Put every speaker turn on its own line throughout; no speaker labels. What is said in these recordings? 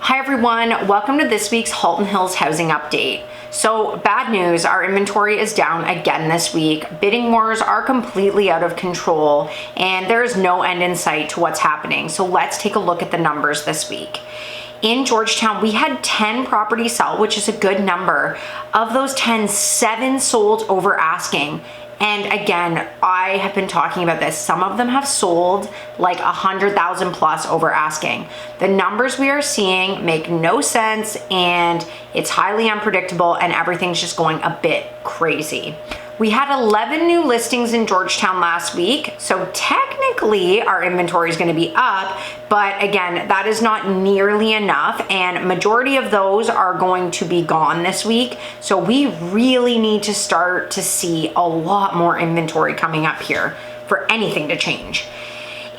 Hi everyone, welcome to this week's Halton Hills housing update. So bad news, our inventory is down again this week. Bidding wars are completely out of control and there is no end in sight to what's happening. So let's take a look at the numbers this week. In Georgetown, we had 10 properties sell, which is a good number. Of those 10, 7 sold over asking. And again, I have been talking about this. Some of them have sold like 100,000 plus over asking. The numbers we are seeing make no sense and it's highly unpredictable and everything's just going a bit crazy. We had 11 new listings in Georgetown last week, so technically our inventory is going to be up, but again, that is not nearly enough, and majority of those are going to be gone this week, so we really need to start to see a lot more inventory coming up here for anything to change.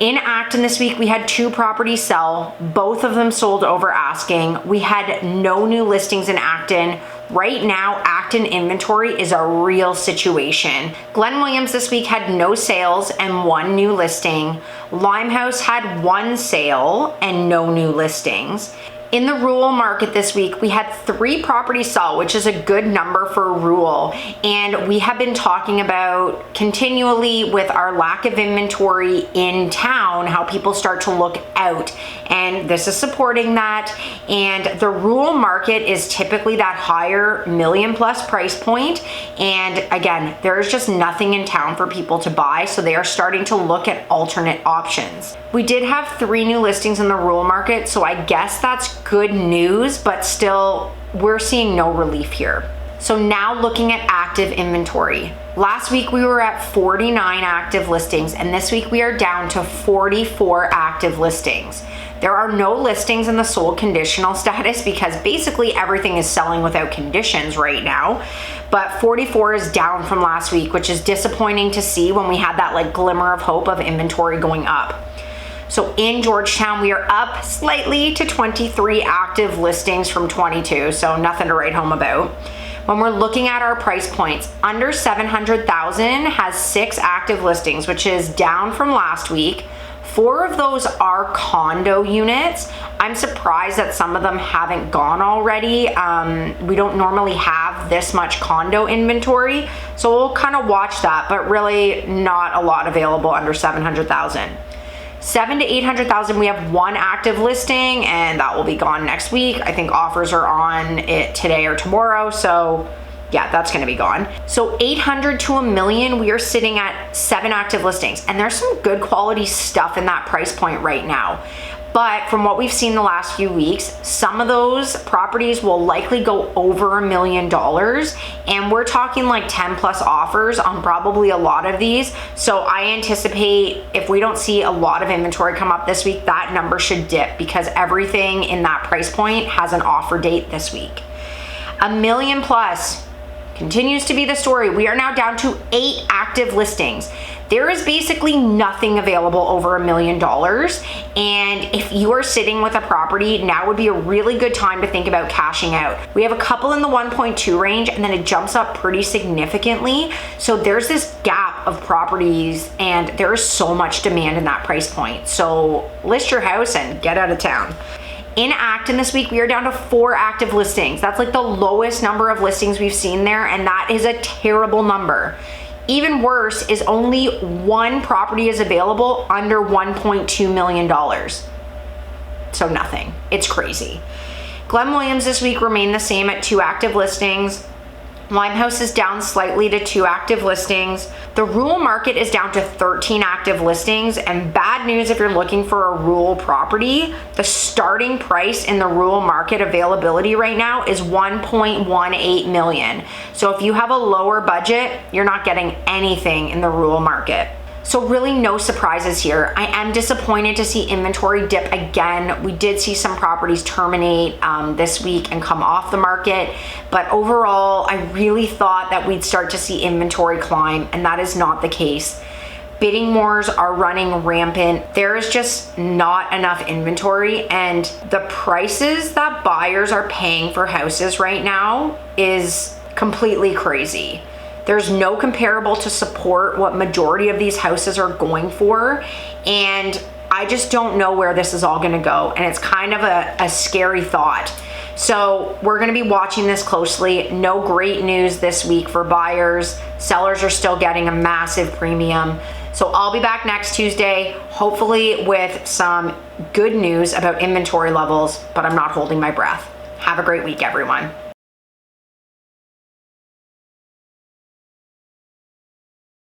In Acton this week, we had 2 properties sell. Both of them sold over asking. We had no new listings in Acton. Right now, Acton inventory is a real situation. Glen Williams this week had no sales and 1 new listing. Limehouse had 1 sale and no new listings. In the rural market this week, we had 3 properties sell, which is a good number for rural. And we have been talking about continually with our lack of inventory in town, how people start to look out. And this is supporting that. And the rural market is typically that higher million plus price point. And again, there's just nothing in town for people to buy. So they are starting to look at alternate options. We did have 3 new listings in the rural market, so I guess that's good news, but still, we're seeing no relief here. So now looking at active inventory. Last week we were at 49 active listings, and this week we are down to 44 active listings. There are no listings in the sold conditional status because basically everything is selling without conditions right now. But 44 is down from last week, which is disappointing to see when we had that like glimmer of hope of inventory going up. So in Georgetown, we are up slightly to 23 active listings from 22, so nothing to write home about. When we're looking at our price points, under 700,000 has 6 active listings, which is down from last week. 4 of those are condo units. I'm surprised that some of them haven't gone already. We don't normally have this much condo inventory, so we'll kind of watch that, but really not a lot available under 700,000. 700,000 to 800,000, we have 1 active listing and that will be gone next week. I think offers are on it today or tomorrow, so yeah, that's gonna be gone. So 800 to $1 million, we are sitting at 7 active listings, and there's some good quality stuff in that price point right now. But from what we've seen the last few weeks, some of those properties will likely go over $1 million, and we're talking like 10 plus offers on probably a lot of these. So I anticipate if we don't see a lot of inventory come up this week, that number should dip because everything in that price point has an offer date this week. $1 million plus continues to be the story. We are now down to 8 active listings. There is basically nothing available over $1 million. And if you are sitting with a property, now would be a really good time to think about cashing out. We have a couple in the 1.2 range and then it jumps up pretty significantly. So there's this gap of properties and there is so much demand in that price point. So list your house and get out of town. In Acton this week, we are down to 4 active listings. That's like the lowest number of listings we've seen there, and that is a terrible number. Even worse is only 1 property is available under $1.2 million. So nothing. It's crazy. Glen Williams this week remained the same at 2 active listings. Limehouse is down slightly to 2 active listings. The rural market is down to 13 active listings, and bad news if you're looking for a rural property, the starting price in the rural market availability right now is $1.18 million. So if you have a lower budget, you're not getting anything in the rural market. So really no surprises here. I am disappointed to see inventory dip again. We did see some properties terminate this week and come off the market, but overall, I really thought that we'd start to see inventory climb, and that is not the case. Bidding wars are running rampant. There is just not enough inventory, and the prices that buyers are paying for houses right now is completely crazy. There's no comparable to support what majority of these houses are going for, and I just don't know where this is all gonna go, and it's kind of a scary thought. So we're gonna be watching this closely. No great news this week for buyers. Sellers are still getting a massive premium. So I'll be back next Tuesday, hopefully with some good news about inventory levels, but I'm not holding my breath. Have a great week, everyone.